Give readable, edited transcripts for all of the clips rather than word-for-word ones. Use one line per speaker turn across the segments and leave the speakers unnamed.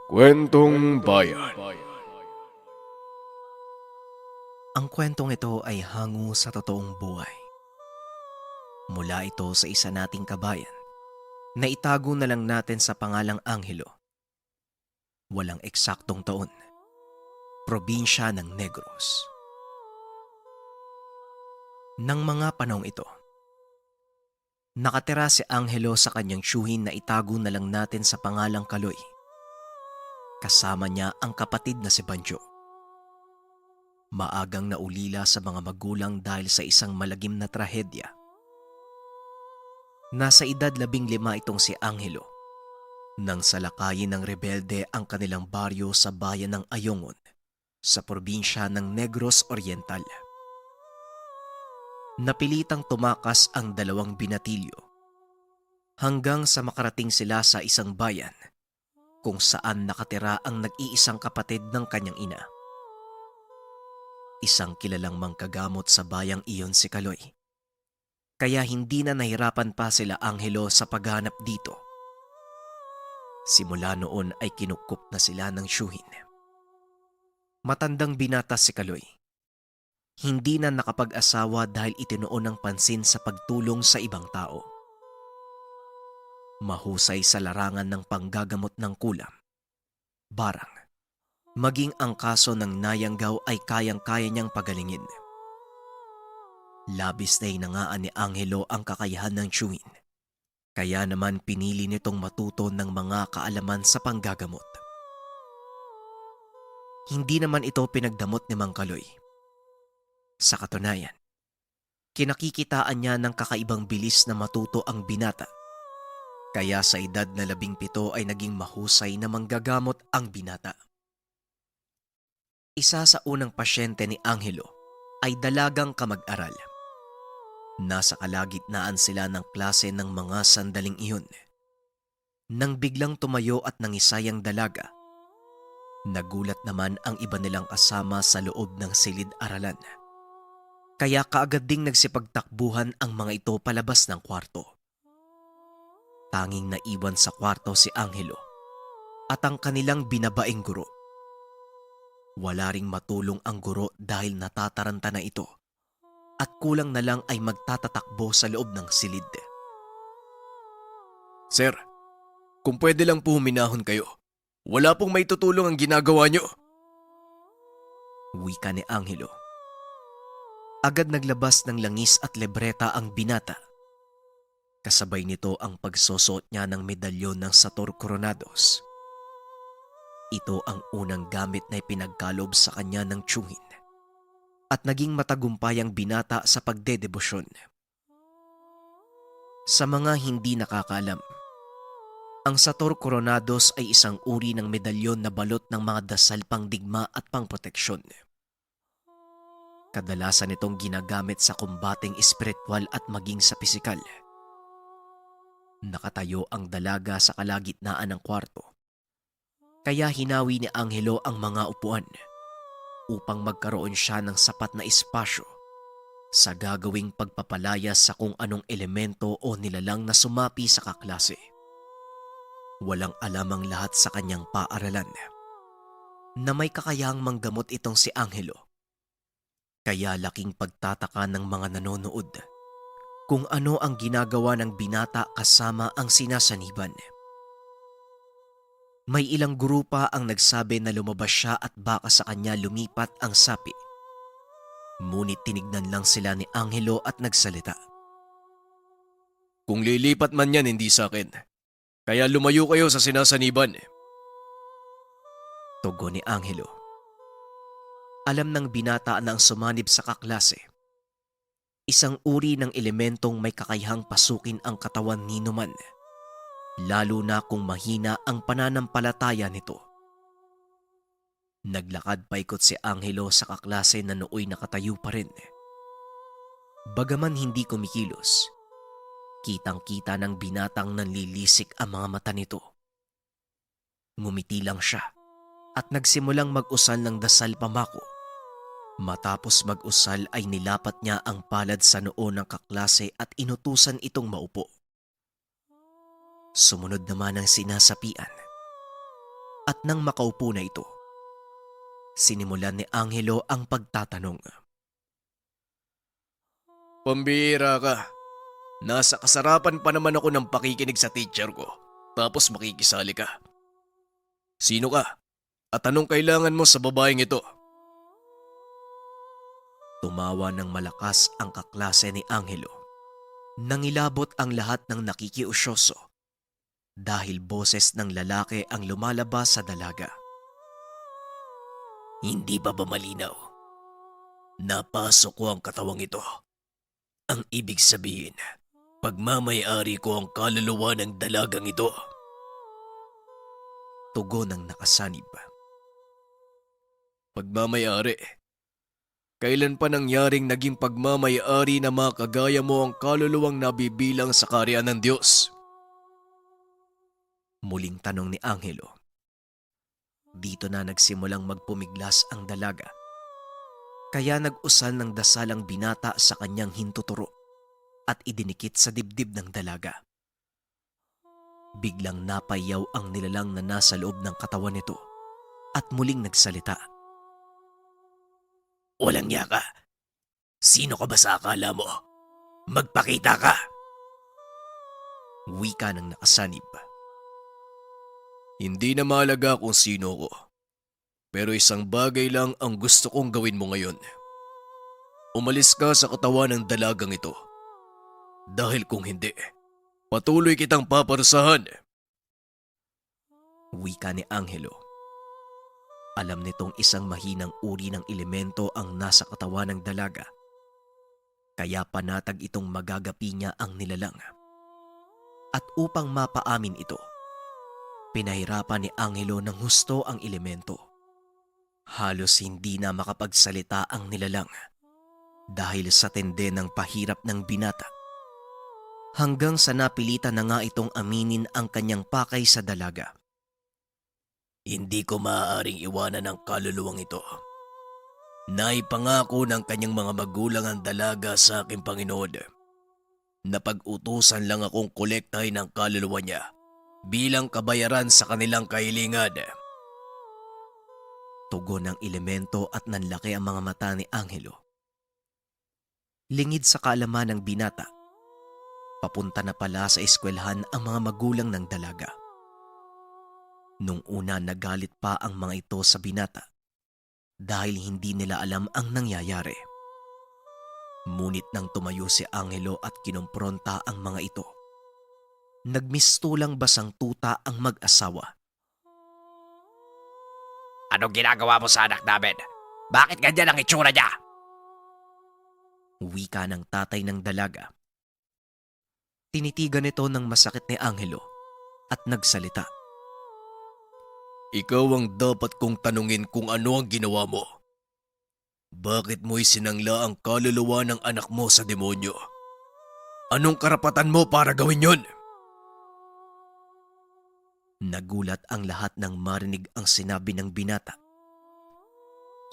Kwentong Bayan.
Ang kwentong ito ay hango sa totoong buhay. Mula ito sa isa nating kabayan na itago na lang natin sa pangalang Angelo. Walang eksaktong taon. Probinsya ng Negros. Nang mga panahong ito, nakatira si Angelo sa kanyang tiyuhin na itago na lang natin sa pangalang Kaloy. Kasama niya ang kapatid na si Banjo. Maagang naulila sa mga magulang dahil sa isang malagim na trahedya. Nasa edad 15 itong si Angelo nang salakayin ng rebelde ang kanilang baryo sa bayan ng Ayongon sa probinsya ng Negros Oriental. Napilitang tumakas ang dalawang binatilyo hanggang sa makarating sila sa isang bayan kung saan nakatira ang nag-iisang kapatid ng kanyang ina. Isang kilalang mangkagamot sa bayang iyon si Kaloy. Kaya hindi na nahirapan pa sila Angelo sa paghanap dito. Simula noon ay kinukup na sila ng tiyuhin. Matandang binata si Kaloy. Hindi na nakapag-asawa dahil itinuon ng pansin sa pagtulong sa ibang tao. Mahusay sa larangan ng panggagamot ng kulam, barang, maging ang kaso ng nayanggaw ay kayang-kaya niyang pagalingin. Labis na hinangaan ni Angelo ang kakayahan ng tiyuhin. Kaya naman pinili nitong matuto ng mga kaalaman sa panggagamot. Hindi naman ito pinagdamot ni Mang Kaloy. Sa katunayan, kinakikitaan niya ng kakaibang bilis na matuto ang binata. Kaya sa edad na 17 ay naging mahusay na manggagamot ang binata. Isa sa unang pasyente ni Angelo ay dalagang kamag-aral. Nasa kalagitnaan sila ng klase ng mga sandaling iyon. Nang biglang tumayo at nangisayang dalaga, nagulat naman ang iba nilang kasama sa loob ng silid-aralan. Kaya kaagad ding nagsipagtakbuhan ang mga ito palabas ng kwarto. Tanging naiwan sa kwarto si Angelo at ang kanilang binabaing guro. Wala ring matulong ang guro dahil natataranta na ito at kulang na lang ay magtatatakbo sa loob ng silid.
Sir, kung pwede lang po huminahon kayo. Wala pong may tutulong ang ginagawa nyo.
Wika ni Angelo. Agad naglabas ng langis at lebreta ang binata. Kasabay nito ang pagsusuot niya ng medalyon ng Sator Coronados. Ito ang unang gamit na ipinagkalob sa kanya ng tiyuhin at naging matagumpay ang binata sa pagdedebosyon. Sa mga hindi nakakaalam, ang Sator Coronados ay isang uri ng medalyon na balot ng mga dasal pangdigma at pangproteksyon. Kadalasan itong ginagamit sa kumbating espiritual at maging sa pisikal. Nakatayo ang dalaga sa kalagitnaan ng kwarto. Kaya hinawi ni Angelo ang mga upuan upang magkaroon siya ng sapat na espasyo sa gagawing pagpapalaya sa kung anong elemento o nilalang na sumapi sa kaklase. Walang alam ang lahat sa kanyang paaralan na may kakayahang manggamot itong si Angelo. Kaya laking pagtataka ng mga nanonood kung ano ang ginagawa ng binata kasama ang sinasaniban. May ilang guro pa ang nagsabi na lumabas siya at baka sa kanya lumipat ang sapi. Ngunit tinignan lang sila ni Angelo at nagsalita.
Kung lilipat man yan, hindi sa akin. Kaya lumayo kayo sa sinasaniban.
Tugon ni Angelo. Alam ng binata na ang sumanib sa kaklase. Isang uri ng elementong may kakayahang pasukin ang katawan ni numan. Lalo na kung mahina ang pananampalataya nito. Naglakad paikot si Angelo sa kaklase na nooy nakatayo pa rin. Bagaman hindi kumikilos, kitang-kita ng binatang nanlilisik ang mga mata nito. Ngumiti lang siya at nagsimulang mag-usal ng dasal pamako. Matapos mag-usal ay nilapat niya ang palad sa noo ng kaklase at inutusan itong maupo. Sumunod naman ang sinasapian. At nang makaupo na ito, sinimulan ni Angelo ang pagtatanong.
Pambihira ka. Nasa kasarapan pa naman ako ng pakikinig sa teacher ko. Tapos makikisali ka. Sino ka? At anong kailangan mo sa babaeng ito?
Tumawa ng malakas ang kaklase ni Angelo. Nangilabot ang lahat ng nakikiusyoso dahil boses ng lalaki ang lumalabas sa dalaga. Hindi ba malinaw? Napasok ko ang katawang ito. Ang ibig sabihin, pagmamay-ari ko ang kaluluwa ng dalagang ito. Tugon ng nakasanib.
Pagmamay-ari? Kailan pa nangyaring naging pagmamay-ari na makagaya mo ang kaluluwang nabibilang sa kaharian ng Diyos?
Muling tanong ni Angelo. Dito na nagsimulang magpumiglas ang dalaga. Kaya nag-usal ng dasal ang binata sa kanyang hintuturo at idinikit sa dibdib ng dalaga. Biglang napayaw ang nilalang na nasa loob ng katawan nito at muling nagsalita. Walang niya ka. Sino ka ba sa akala mo? Magpakita ka! Wika ng nakasanib.
Hindi na mahalaga kung sino ko. Pero isang bagay lang ang gusto kong gawin mo ngayon. Umalis ka sa katawan ng dalagang ito. Dahil kung hindi, patuloy kitang paparusahan.
Wika ni Angelo. Alam nitong isang mahinang uri ng elemento ang nasa katawan ng dalaga. Kaya panatag itong magagapi niya ang nilalang. At upang mapaamin ito, pinahirapan ni Angelo ng husto ang elemento. Halos hindi na makapagsalita ang nilalang dahil sa tende ng pahirap ng binata. Hanggang sa napilitan na nga itong aminin ang kanyang pakay sa dalaga. Hindi ko maaaring iwanan ang kaluluwang ito. Naipangako ng kanyang mga magulang ang dalaga sa aking Panginoon na pag-utusan lang akong kolektahin ang kaluluwa niya bilang kabayaran sa kanilang kahilingan. Tugon ng elemento at nanlaki ang mga mata ni Angelo. Lingid sa kaalaman ng binata, papunta na pala sa eskwelahan ang mga magulang ng dalaga. Nung una nagalit pa ang mga ito sa binata dahil hindi nila alam ang nangyayari. Ngunit nang tumayo si Angelo at kinumpronta ang mga ito, nagmistulang basang tuta ang mag-asawa. Anong ginagawa mo sa anak namin? Bakit ganyan ang itsura niya? Wika ng tatay ng dalaga. Tinitigan ito ng masakit ni Angelo at nagsalita.
Ikaw ang dapat kong tanungin kung ano ang ginawa mo. Bakit mo isinangla ang kaluluwa ng anak mo sa demonyo? Anong karapatan mo para gawin yon?
Nagulat ang lahat nang marinig ang sinabi ng binata.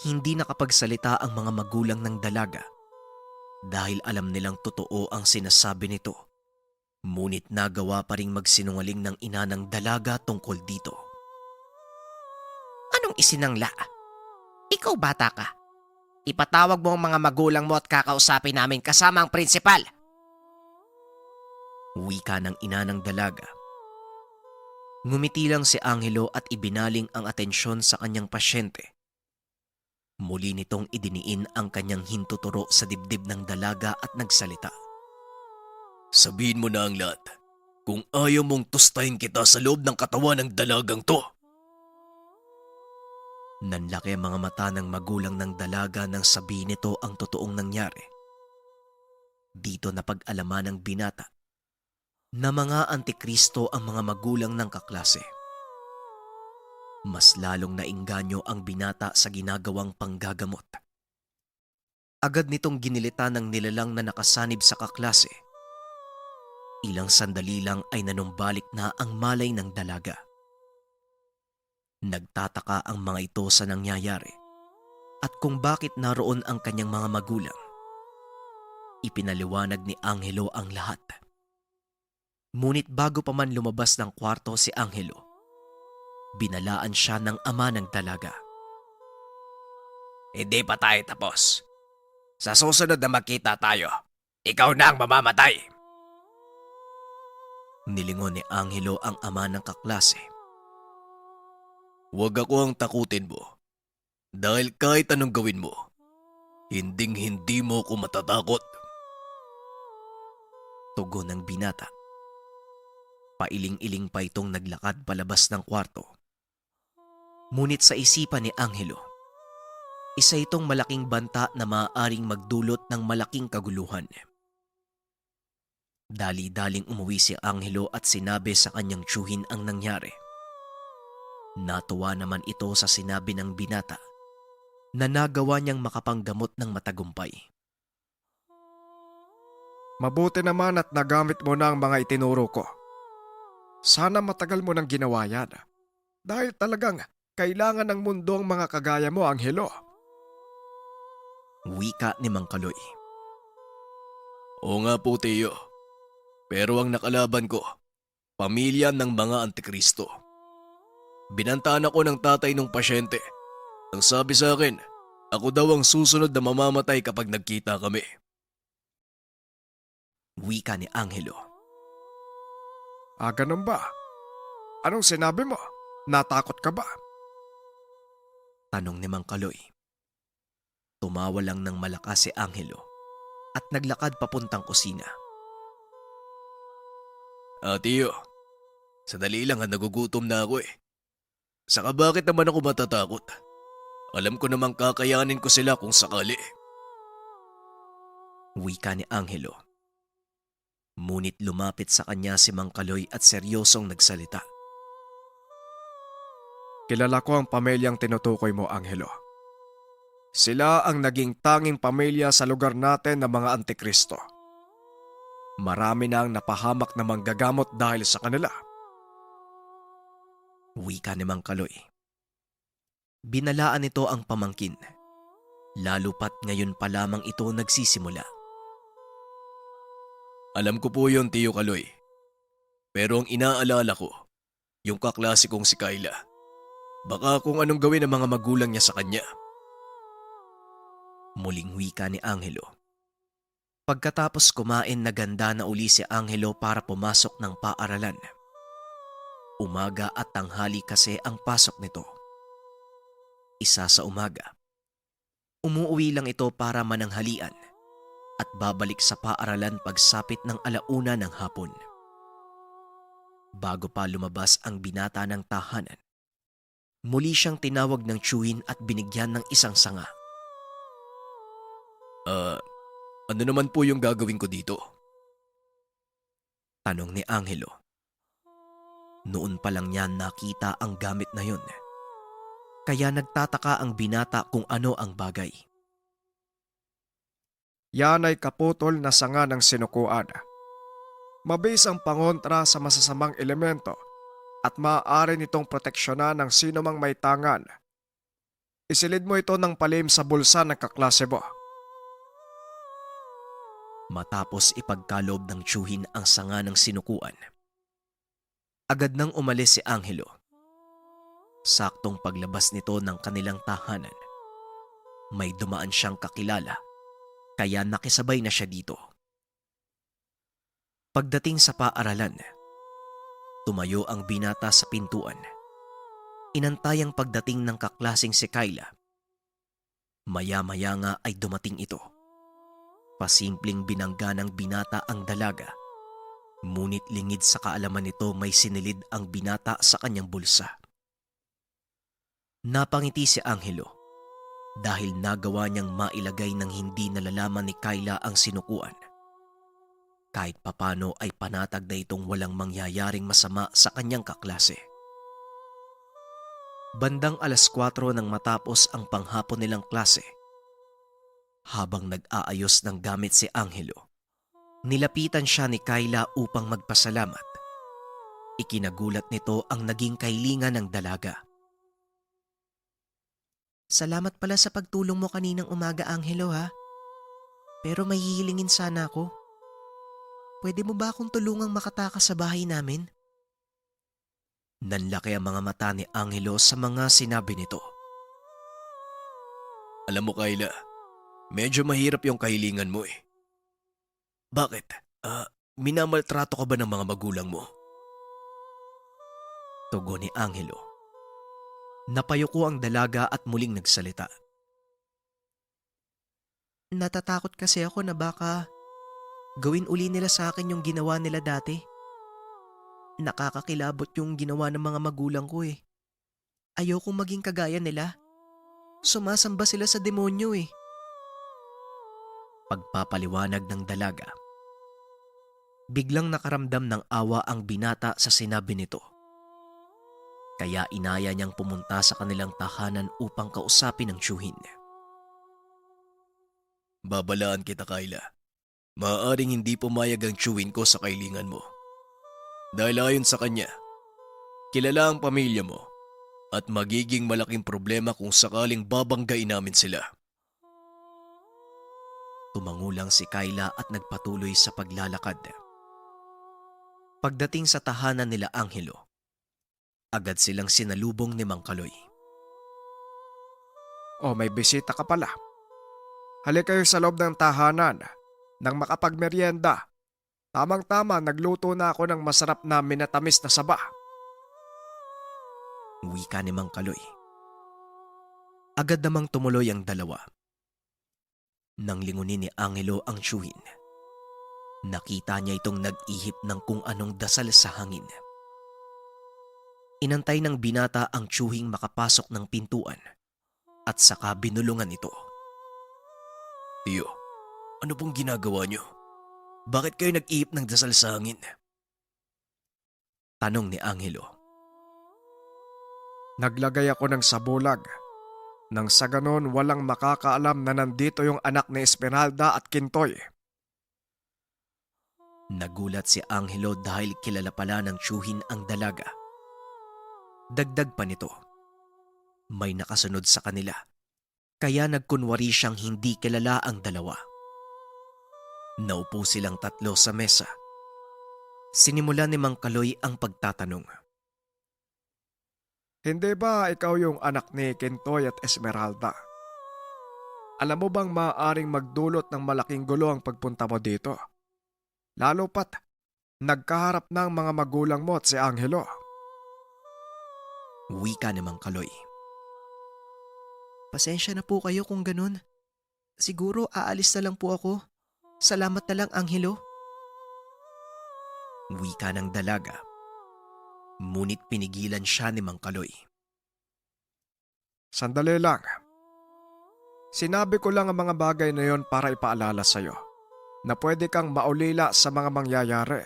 Hindi nakapagsalita ang mga magulang ng dalaga dahil alam nilang totoo ang sinasabi nito. Ngunit nagawa pa ring magsinungaling ng ina ng dalaga tungkol dito. Anong isinangla? Ikaw bata ka. Ipatawag mo ang mga magulang mo at kakausapin namin kasama ang prinsipal. Wika ng ina ng dalaga. Ngumiti lang si Angelo at ibinaling ang atensyon sa kanyang pasyente. Muli nitong idiniin ang kanyang hintuturo sa dibdib ng dalaga at nagsalita.
Sabihin mo na ang lahat kung ayaw mong tustahin kita sa loob ng katawan ng dalagang to.
Nanlaki ang mga mata ng magulang ng dalaga nang sabihin nito ang totoong nangyari. Dito napag-alaman ng binata na mga antikristo ang mga magulang ng kaklase. Mas lalong nainganyo ang binata sa ginagawang panggagamot. Agad nitong ginilitan ng nilalang na nakasanib sa kaklase. Ilang sandali lang ay nanumbalik na ang malay ng dalaga. Nagtataka ang mga ito sa nangyayari at kung bakit naroon ang kanyang mga magulang. Ipinaliwanag ni Angelo ang lahat. Ngunit bago pa man lumabas ng kwarto si Angelo, Binalaan siya ng ama ng dalaga.
Hindi pa tayo tapos. Sa susunod na magkita tayo, ikaw na ang mamamatay.
Nilingon ni Angelo ang ama ng kaklase.
Huwag ako ang takutin mo. Dahil kahit anong gawin mo, hindi mo ko matatakot.
Tugon ng binata. Pailing-iling pa itong naglakad palabas ng kwarto. Ngunit sa isipan ni Angelo, isa itong malaking banta na maaaring magdulot ng malaking kaguluhan. Dali-daling umuwi si Angelo at sinabi sa kanyang tiyuhin ang nangyari. Natuwa naman ito sa sinabi ng binata na nagawa niyang makapanggamot ng matagumpay.
Mabuti naman at nagamit mo na ang mga itinuro ko. Sana matagal mo nang ginawa yan. Dahil talagang kailangan ng mundo ang mga kagaya mo, Angelo.
Wika ni Mang Kaloy.
Oo nga po, Teo. Pero ang nakalaban ko, pamilya ng mga antikristo. Binantaan ako ng tatay ng pasyente. Ang sabi sa akin, ako daw ang susunod na mamamatay kapag nagkita kami.
Wika ni Angelo.
Ganun ba? Anong sinabi mo? Natakot ka ba?
Tanong ni Mang Kaloy. Tumawa lang ng malakas si Angelo at naglakad papuntang kusina.
Teo, sadali lang nagugutom na ako eh. Saka bakit naman ako matatakot? Alam ko namang kakayanin ko sila kung sakali.
Wika ni Angelo. Ngunit lumapit sa kanya si Mang Kaloy at seryosong nagsalita.
Kilala ko ang pamilyang tinutukoy mo, Angelo. Sila ang naging tanging pamilya sa lugar natin ng mga antikristo. Marami na ang napahamak na manggagamot dahil sa kanila.
Wika ni Mang Kaloy. Binalaan nito ang pamangkin, lalo pat ngayon pa lamang ito nagsisimula.
Alam ko po yon, Tio Kaloy. Pero ang inaalala ko, yung kaklase kong si Kyla. Baka kung anong gawin ng mga magulang niya sa kanya.
Muling wika ni Angelo. Pagkatapos kumain, naganda na uli si Angelo para pumasok ng paaralan. Umaga at tanghali kasi ang pasok nito. Isa sa umaga. Umuwi lang ito para mananghalian at babalik sa paaralan pagsapit ng 1:00 ng hapon. Bago pa lumabas ang binata ng tahanan, muli siyang tinawag ng tiyuhin at binigyan ng isang sanga.
Ano naman po yung gagawin ko dito?
Tanong ni Angelo. Noon pa lang niya nakita ang gamit na yun. Kaya nagtataka ang binata kung ano ang bagay.
Yan ay kaputol na sanga ng sinukuan. Mabis ang pangontra sa masasamang elemento at maaari nitong proteksyonan ng sino mang may tangan. Isilid mo ito ng palihim sa bulsa ng kaklase mo.
Matapos ipagkaloob ng tiyuhin ang sanga ng sinukuan, agad nang umalis si Angelo. Saktong paglabas nito ng kanilang tahanan, may dumaan siyang kakilala, kaya nakisabay na siya dito. Pagdating sa paaralan, tumayo ang binata sa pintuan. Inantay ang pagdating ng kaklaseng si Kyla. Maya-maya nga ay dumating ito. Pasimpleng binangga ng binata ang dalaga, ngunit lingid sa kaalaman nito may sinilid ang binata sa kanyang bulsa. Napangiti si Angelo dahil nagawa niyang mailagay ng hindi nalalaman ni Kyla ang sinukuan. Kahit papano ay panatag na itong walang mangyayaring masama sa kanyang kaklase. Bandang 4:00 nang matapos ang panghapon nilang klase, habang nag-aayos ng gamit si Angelo, nilapitan siya ni Kyla upang magpasalamat. Ikinagulat nito ang naging kahilingan ng dalaga. Salamat pala sa pagtulong mo kaninang umaga, Angelo, ha? Pero may hihilingin sana ako. Pwede mo ba akong tulungang makatakas sa bahay namin? Nanlaki ang mga mata ni Angelo sa mga sinabi nito.
Alam mo Kayla, medyo mahirap yung kahilingan mo eh. Bakit? Minamaltrato ka ba ng mga magulang mo?
Tugon ni Angelo. Napayuko ang dalaga at muling nagsalita. Natatakot kasi ako na baka gawin uli nila sa akin yung ginawa nila dati. Nakakakilabot yung ginawa ng mga magulang ko eh. Ayokong maging kagaya nila. Sumasamba sila sa demonyo eh. Pagpapaliwanag ng dalaga. Biglang nakaramdam ng awa ang binata sa sinabi nito. Kaya inaya niyang pumunta sa kanilang tahanan upang kausapin ang tiyuhin.
Babalaan kita Kayla. Maaaring hindi pumayag ang tiyuhin ko sa kahilingan mo. Dahil ayon sa kanya, kilala ang pamilya mo at magiging malaking problema kung sakaling babanggain namin sila.
Tumangulang si Kayla at nagpatuloy sa paglalakad. Pagdating sa tahanan nila Angelo, agad silang sinalubong ni Mang Kaloy.
Oh, may bisita ka pala. Halika kayo sa loob ng tahanan nang makapagmeryenda. Tamang-tama, nagluto na ako ng masarap na minatamis na saba.
Wika ni Mang Kaloy. Agad namang tumuloy ang dalawa. Nang lingunin ni Angelo ang tiyuhin, nakita niya itong nag-ihip ng kung anong dasal sa hangin. Inantay ng binata ang tiyuhing makapasok ng pintuan at saka binulungan ito.
Tiyo, ano pong ginagawa niyo? Bakit kayo nag-iip ng dasal sa hangin?
Tanong ni Angelo.
Naglagay ako ng sabulag. Nang sa ganon walang makakaalam na nandito yung anak ni Esmeralda at Kintoy.
Nagulat si Angelo dahil kilala pala ng tiyuhin ang dalaga. Dagdag pa nito, may nakasunod sa kanila, kaya nagkunwari siyang hindi kilala ang dalawa. Naupo silang tatlo sa mesa. Sinimulan ni Mang Kaloy ang pagtatanong.
Hindi ba ikaw yung anak ni Kintoy at Esmeralda? Alam mo bang maaaring magdulot ng malaking gulo ang pagpunta mo dito? Lalo pat, nagkaharap ng mga magulang mo at si Angelo.
Wika ni Mang Kaloy. Pasensya na po kayo kung ganun. Siguro aalis na lang po ako. Salamat na lang, Angelo. Wika ng dalaga. Ngunit pinigilan siya ni Mang Kaloy.
Sandali lang. Sinabi ko lang ang mga bagay na yon para ipaalala sa'yo na pwede kang maulila sa mga mangyayari.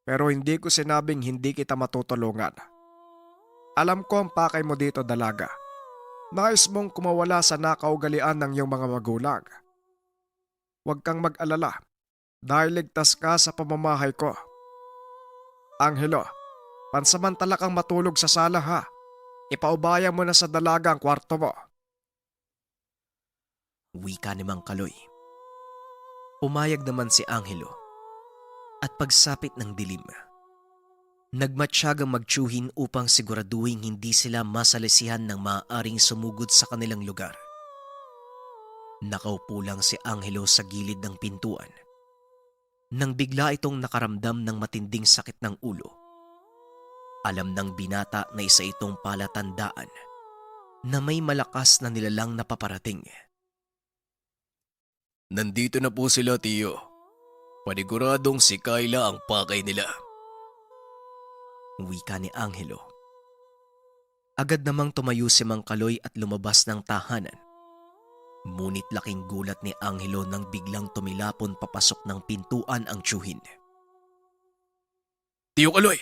Pero hindi ko sinabing hindi kita matutulungan. Alam ko ang pakay mo dito, dalaga. Nais mong kumawala sa nakaugalian ng iyong mga magulang. Huwag kang mag-alala dahil ligtas ka sa pamamahay ko. Angelo, pansamantala kang matulog sa sala ha. Ipaubaya mo na sa dalaga ang kwarto mo.
Wika ni Mang Kaloy. Pumayag naman si Angelo at pagsapit ng dilim, nagmatyagang magtiyuhin upang siguraduhin hindi sila masalisihan ng maaaring sumugod sa kanilang lugar. Nakaupo lang si Angelo sa gilid ng pintuan nang bigla itong nakaramdam ng matinding sakit ng ulo. Alam ng binata na isa itong palatandaan na may malakas na nilalang na paparating.
Nandito na po sila, Tiyo. Paniguradong si Kayla ang pakay nila.
Wika ni Angelo. Agad namang tumayo si Mang Kaloy at lumabas ng tahanan. Ngunit laking gulat ni Angelo nang biglang tumilapon papasok ng pintuan ang tiyuhin.
Tiyo Kaloy!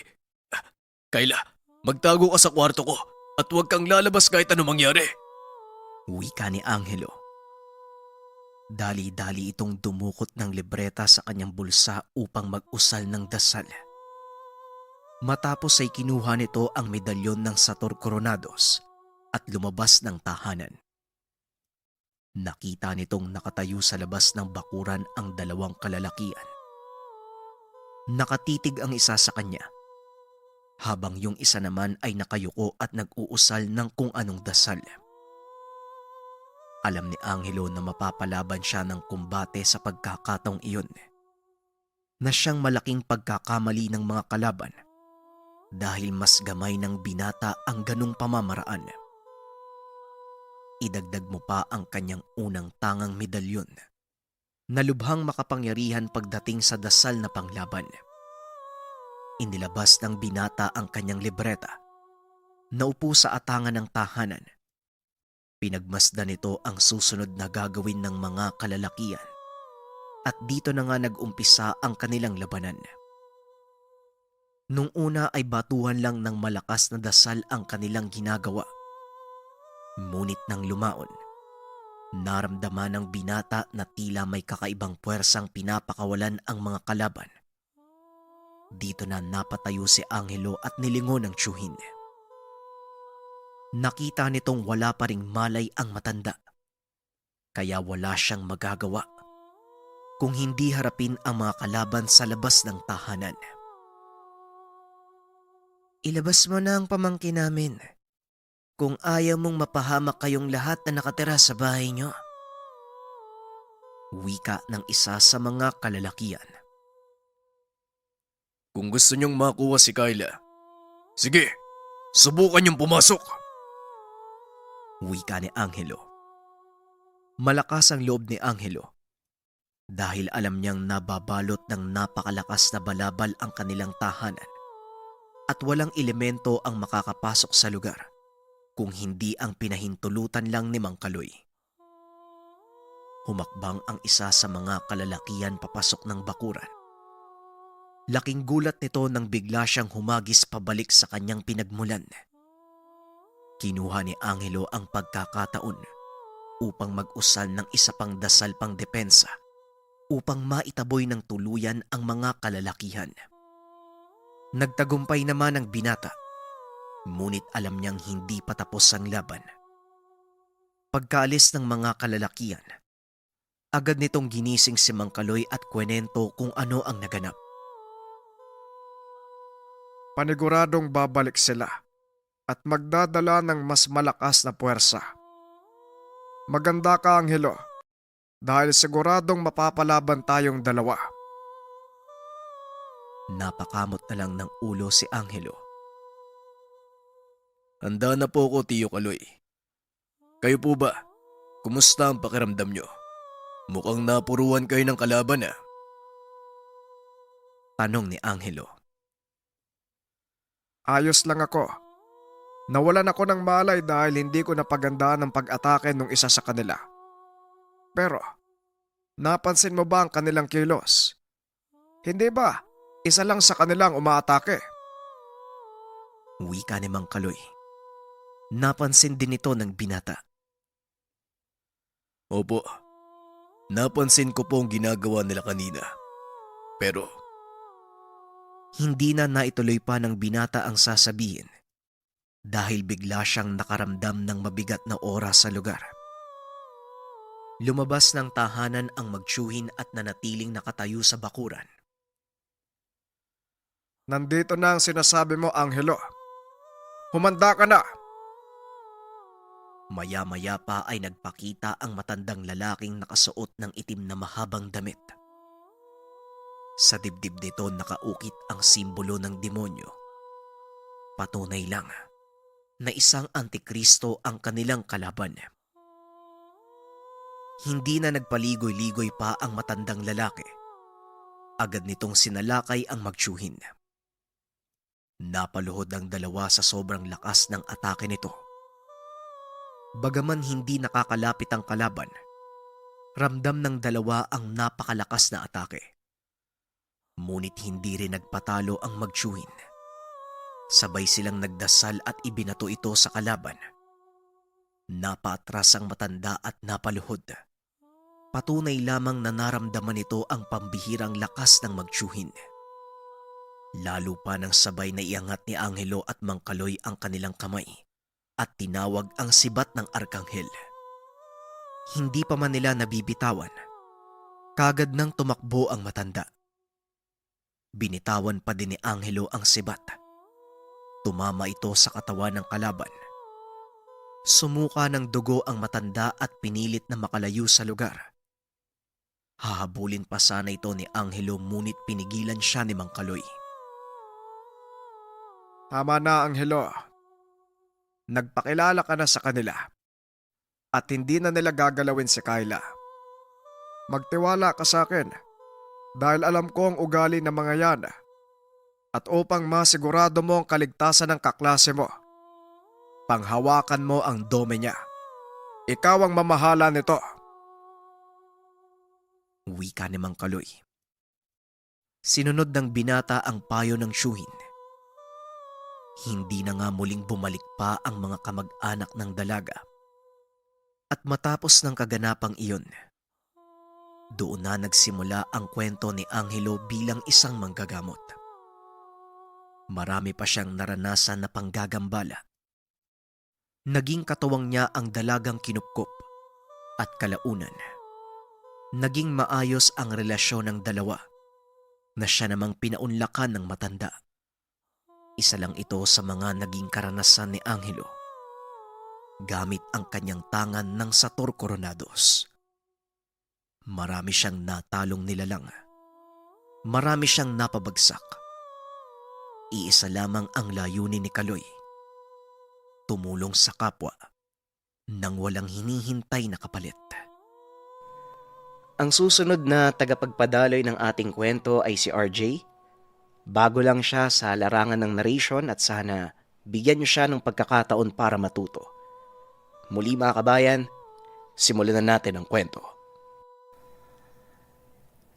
Kayla, magtago ka sa kwarto ko at huwag kang lalabas kahit ano mangyari.
Wika ni Angelo. Dali-dali itong dumukot ng libreta sa kanyang bulsa upang mag-usal ng dasal. Matapos ay kinuha nito ang medalyon ng Sator Coronados at lumabas ng tahanan. Nakita nitong nakatayo sa labas ng bakuran ang dalawang kalalakian. Nakatitig ang isa sa kanya habang yung isa naman ay nakayuko at nag-uusal ng kung anong dasal. Alam ni Angelo na mapapalaban siya ng kumbate sa pagkakataong iyon, na siyang malaking pagkakamali ng mga kalaban dahil mas gamay ng binata ang ganong pamamaraan. Idagdag mo pa ang kanyang unang tangang medalyon na lubhang makapangyarihan pagdating sa dasal na panglaban. Inilabas ng binata ang kanyang libreta. Naupo sa atangan ng tahanan. Pinagmasdan nito ang susunod na gagawin ng mga kalalakian. At dito na nga nag-umpisa ang kanilang labanan. Nung una ay batuhan lang ng malakas na dasal ang kanilang ginagawa. Ngunit nang lumaon, naramdaman ng binata na tila may kakaibang puwersang pinapakawalan ang mga kalaban. Dito na napatayo si Angelo at nilingon ng tiyuhin. Nakita nitong wala pa ring malay ang matanda, kaya wala siyang magagawa kung hindi harapin ang mga kalaban sa labas ng tahanan. Ilabas mo na ang pamangkin namin kung ayaw mong mapahamak kayong lahat na nakatira sa bahay niyo. Wika ng isa sa mga kalalakian.
Kung gusto niyong makuha si Kyla, sige, subukan niyong pumasok.
Wika ni Angelo. Malakas ang loob ni Angelo dahil alam niyang nababalot ng napakalakas na balabal ang kanilang tahanan at walang elemento ang makakapasok sa lugar kung hindi ang pinahintulutan lang ni Mang Kaloy. Humakbang ang isa sa mga kalalakian papasok ng bakuran. Laking gulat nito nang bigla siyang humagis pabalik sa kanyang pinagmulan. Kinuha ni Angelo ang pagkakataon upang mag-usal ng isa pang dasal pang depensa upang maitaboy ng tuluyan ang mga kalalakihan. Nagtagumpay naman ang binata, ngunit alam niyang hindi pa tapos ang laban. Pagkaalis ng mga kalalakian, agad nitong ginising si Mang Kaloy at kwenento kung ano ang naganap.
Paniguradong babalik sila at magdadala ng mas malakas na puwersa. Maganda ka, Angelo, dahil siguradong mapapalaban tayong dalawa.
Napakamot na lang ng ulo si Angelo.
Handa na po ako, Tiyo Kaloy. Kayo po ba? Kumusta ang pakiramdam niyo? Mukhang napuruan kayo ng kalaban ah.
Tanong ni Angelo.
Ayos lang ako. Nawalan ako ng malay dahil hindi ko napagandaan ang pag-atake ng isa sa kanila. Pero, napansin mo ba ang kanilang kilos? Hindi ba? Isa lang sa kanilang umaatake.
Wika ni Mang Kaloy. Napansin din ito ng binata.
Opo, napansin ko po ang ginagawa nila kanina. Pero,
Hindi na naituloy pa ng binata ang sasabihin dahil bigla siyang nakaramdam ng mabigat na oras sa lugar. Lumabas ng tahanan ang magtiyuhin at nanatiling nakatayo sa bakuran.
Nandito na ang sinasabi mo, Angelo. Humanda ka na.
Maya-maya pa ay nagpakita ang matandang lalaking nakasuot ng itim na mahabang damit. Sa dibdib nito nakaukit ang simbolo ng demonyo. Patunay lang na isang antikristo ang kanilang kalaban. Hindi na nagpaligoy-ligoy pa ang matandang lalaki. Agad nitong sinalakay ang magtiyuhin. Napaluhod ang dalawa sa sobrang lakas ng atake nito. Bagaman hindi nakakalapit ang kalaban, ramdam ng dalawa ang napakalakas na atake. Ngunit hindi rin nagpatalo ang magtiyuhin. Sabay silang nagdasal at ibinato ito sa kalaban. Napaatras ang matanda at napaluhod. Patunay lamang na naramdaman nito ang pambihirang lakas ng magtiyuhin. Lalo pa nang sabay na iangat ni Angelo at Mang Kaloy ang kanilang kamay at tinawag ang sibat ng Arkanghel. Hindi pa man nila nabibitawan. Kagad nang tumakbo ang matanda. Binitawan pa din ni Angelo ang sibat. Tumama ito sa katawan ng kalaban. Sumuka ng dugo ang matanda at pinilit na makalayo sa lugar. Hahabulin pa sana ito ni Angelo ngunit pinigilan siya ni Mang Kaloy.
Tama na, Angelo. Nagpakilala ka na sa kanila at hindi na nila gagalawin si Kyla. Magtiwala ka sa akin dahil alam ko ang ugali ng mga yan at upang masigurado mo ang kaligtasan ng kaklase mo, panghawakan mo ang dome niya. Ikaw ang mamahala nito.
Wika ni Mang Kaloy. Sinunod ng binata ang payo ng tiyuhin. Hindi na nga muling bumalik pa ang mga kamag-anak ng dalaga. At matapos ng kaganapang iyon, doon na nagsimula ang kwento ni Angelo bilang isang manggagamot. Marami pa siyang naranasan na panggagambala. Naging katuwang niya ang dalagang kinupkop at kalaunan. Naging maayos ang relasyon ng dalawa na siya namang pinaunlakan ng matanda. Isa lang ito sa mga naging karanasan ni Angelo gamit ang kanyang tangan ng Sator Coronados. Marami siyang natalong nilalang. Marami siyang napabagsak. Iisa lamang ang layunin ni Kaloy. Tumulong sa kapwa nang walang hinihintay na kapalit.
Ang susunod na tagapagpadaloy ng ating kwento ay si RJ. Bago lang siya sa larangan ng narration at sana bigyan niyo siya ng pagkakataon para matuto. Muli mga kabayan, simulan na natin ang kwento.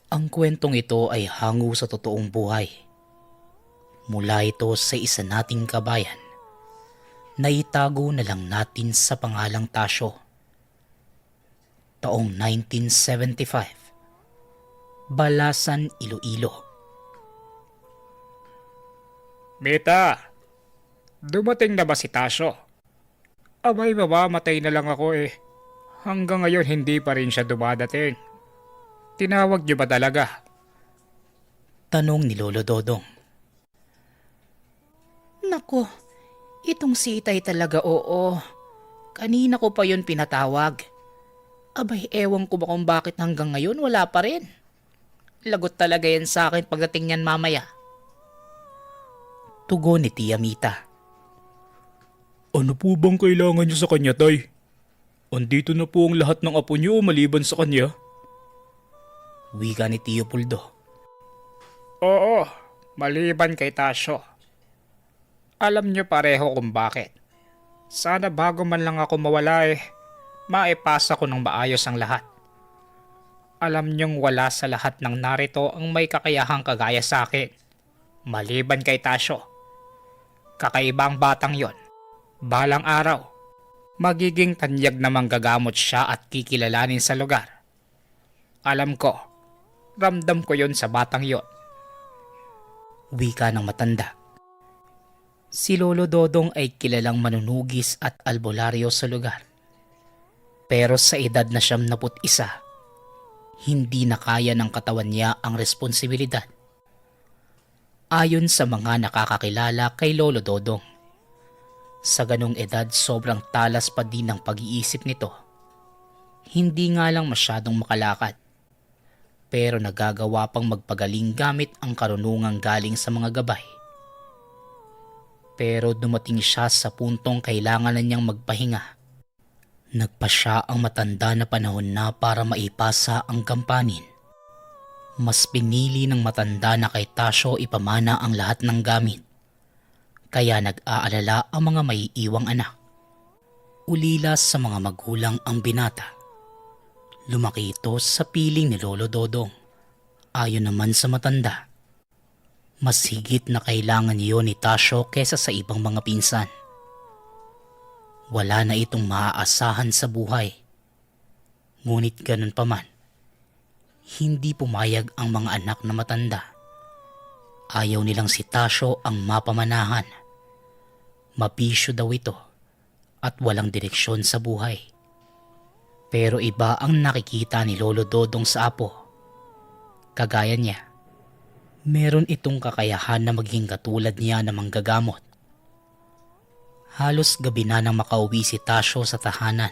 Ang kwentong ito ay hango sa totoong buhay. Mula ito sa isa nating kabayan na itago na lang natin sa pangalang Tasyo. Taong 1975, Balasan, Iloilo.
Mita, dumating na ba si Tasyo? Abay, mamamatay na lang ako eh. Hanggang ngayon hindi pa rin siya dumadating. Tinawag niyo ba talaga?
Tanong ni Lolo Dodong. Nako, itong si Itay talaga oo. Kanina ko pa yun pinatawag. Abay, ewan ko ba kung bakit hanggang ngayon wala pa rin. Lagot talaga yan sa akin pagdating niyan mamaya. Tugon ni Tia Mita.
Ano po bang kailangan niyo sa kanya, Tay? Andito na po ang lahat ng apo niyo maliban sa kanya.
Wika ni Tio Puldo.
Oo, maliban kay Tasyo. Alam niyo pareho kung bakit. Sana bago man lang ako mawala maipasa ko ng maayos ang lahat. Alam niyong wala sa lahat ng narito ang may kakayahang kagaya sa akin. Maliban kay Tasyo. Kakaibang batang yon. Balang araw, magiging tanyag na manggagamot siya at kikilalanin sa lugar. Alam ko, ramdam ko yon sa batang yon.
Wika ng matanda. Si Lolo Dodong ay kilalang manunugis at albularyo sa lugar. Pero sa edad na 71, hindi na kaya ng katawan niya ang responsibilidad. Ayon sa mga nakakakilala kay Lolo Dodong, sa ganong edad sobrang talas pa din ng pag-iisip nito. Hindi nga lang masyadong makalakad, pero nagagawa pang magpagaling gamit ang karunungang galing sa mga gabay. Pero dumating siya sa puntong kailangan na niyang magpahinga. Nagpasya ang matanda na panahon na para maipasa ang gampanin. Mas pinili ng matanda na kay Tasyo ipamana ang lahat ng gamit. Kaya nag-aalala ang mga maiiwang anak. Ulila sa mga magulang ang binata. Lumaki ito sa piling ni Lolo Dodong. Ayon naman sa matanda, mas higit na kailangan niyo ni Tasyo kesa sa ibang mga pinsan. Wala na itong maaasahan sa buhay. Ngunit ganun pa man, hindi pumayag ang mga anak na matanda. Ayaw nilang si Tasyo ang mapamanahan. Mabisyo daw ito at walang direksyon sa buhay. Pero iba ang nakikita ni Lolo Dodong sa apo. Kagaya niya, meron itong kakayahan na maging katulad niya na manggagamot. Halos gabi na nang makauwi si Tasyo sa tahanan.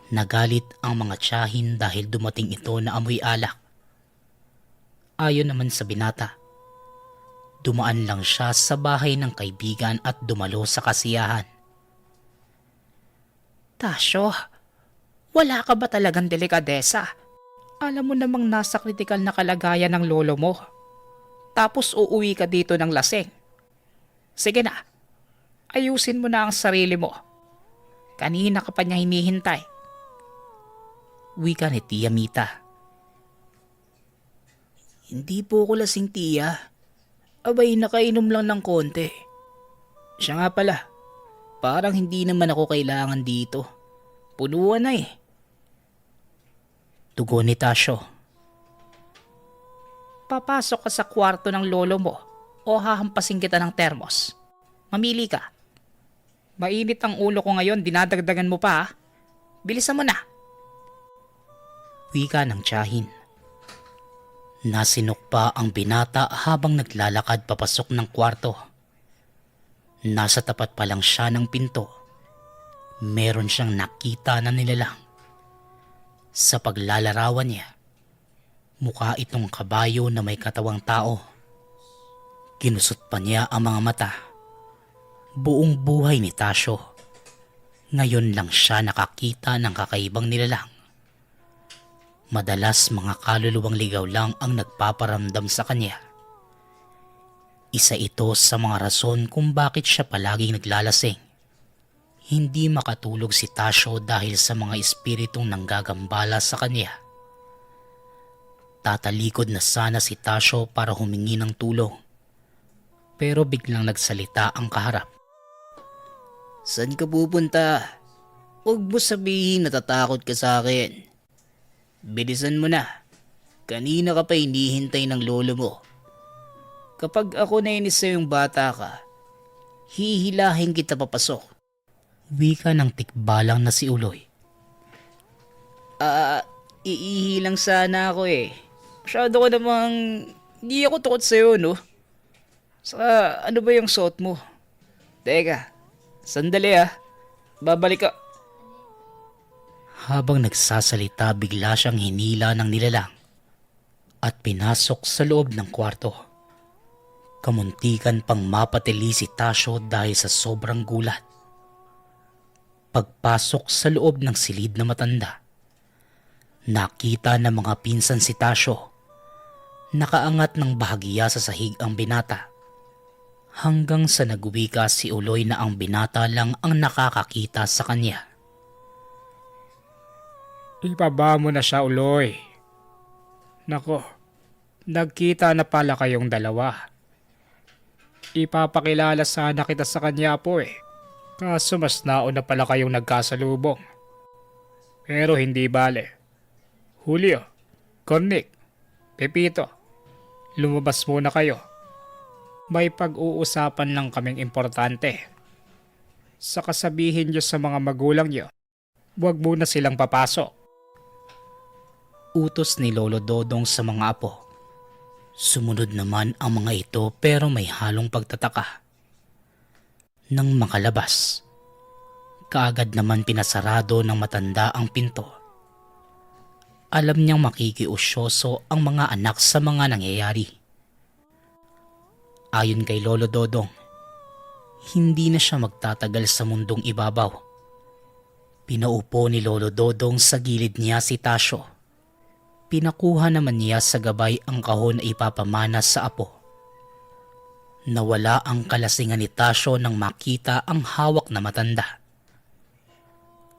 Nagalit ang mga tiyahin dahil dumating ito na amoy alak. Ayon naman sa binata, dumaan lang siya sa bahay ng kaibigan at dumalo sa kasiyahan. Tasyo, wala ka ba talagang delikadesa? Alam mo namang nasa kritikal na kalagayan ng lolo mo. Tapos uuwi ka dito ng lasing. Sige na, ayusin mo na ang sarili mo. Kanina ka pa niya hinihintay. Wika ni Tia Mita. Hindi po ako lasing, Tia. Abay, nakainom lang ng konti. Siya nga pala, parang hindi naman ako kailangan dito. Punuan na eh. Tugon ni Tasyo. Papasok ka sa kwarto ng lolo mo o hahampasin kita ng termos. Mamili ka. Mainit ang ulo ko ngayon, dinadagdagan mo pa ha. Bilisan mo na. Wika ng tiyahin. Nasinok pa ang binata habang naglalakad papasok ng kwarto. Nasa tapat pa lang siya ng pinto. Meron siyang nakita na nilalang. Sa paglalarawan niya, mukha itong kabayo na may katawang tao. Kinusot pa niya ang mga mata. Buong buhay ni Tasyo. Ngayon lang siya nakakita ng kakaibang nilalang. Madalas mga kaluluwang ligaw lang ang nagpaparamdam sa kanya. Isa ito sa mga rason kung bakit siya palaging naglalasing. Hindi makatulog si Tasyo dahil sa mga espiritong nanggagambala sa kanya. Tatalikod na sana si Tasyo para humingi ng tulong. Pero biglang nagsalita ang kaharap. Saan ka pupunta? Huwag mo sabihin natatakot ka sa akin. Bilisan mo na. Kanina ka pa hinihintay ng lolo mo. Kapag ako nainis sa yung bata ka, hihilahin kita papasok. Wika ng tikbalang na si Uloy. Iihi lang sana ako eh. Masyado ko namang hindi ako tukot sa'yo, no? Saka ano ba yung suot mo? Teka, sandali ah. Babalik ka. Habang nagsasalita, bigla siyang hinila ng nilalang at pinasok sa loob ng kwarto. Kamuntikan pang mapatili si Tasyo dahil sa sobrang gulat. Pagpasok sa loob ng silid na matanda, nakita ng mga pinsan si Tasyo. Nakaangat ng bahagya sa sahig ang binata. Hanggang sa nagwika si Uloy na ang binata lang ang nakakakita sa kanya.
Ibaba mo na siya, Uloy. Nako, nagkita na pala kayong dalawa. Ipapakilala sana kita sa kanya po eh. Kaso mas nauna pala kayong nagkasalubong. Pero hindi bale. Julio, Cornic, Pepito, lumabas muna kayo. May pag-uusapan lang kaming importante. Sa kasabihin niyo sa mga magulang niyo, huwag muna silang papasok.
Utos ni Lolo Dodong sa mga apo. Sumunod naman ang mga ito pero may halong pagtataka. Nang makalabas, kaagad naman pinasarado ng matanda ang pinto. Alam niyang makikiusyoso ang mga anak sa mga nangyayari. Ayon kay Lolo Dodong, hindi na siya magtatagal sa mundong ibabaw. Pinaupo ni Lolo Dodong sa gilid niya si Tasyo. Pinakuha naman niya sa gabay ang kahon na ipapamana sa apo. Nawala ang kalasingan ni Tasyo nang makita ang hawak na matanda.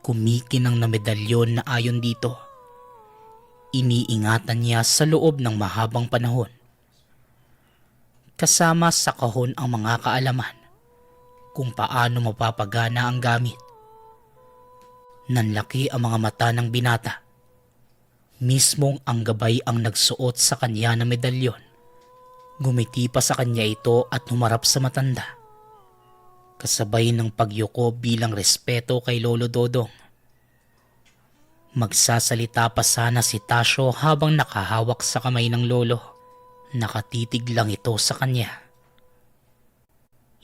Kumikinang na medalyon na ayon dito. Iniingatan niya sa loob ng mahabang panahon. Kasama sa kahon ang mga kaalaman kung paano mapapagana ang gamit. Nanlaki ang mga mata ng binata. Mismong ang gabay ang nagsuot sa kanya na medalyon. Gumiti pa sa kanya ito at humarap sa matanda. Kasabay ng pagyuko bilang respeto kay Lolo Dodong. Magsasalita pa sana si Tasyo habang nakahawak sa kamay ng lolo. Nakatitig lang ito sa kanya.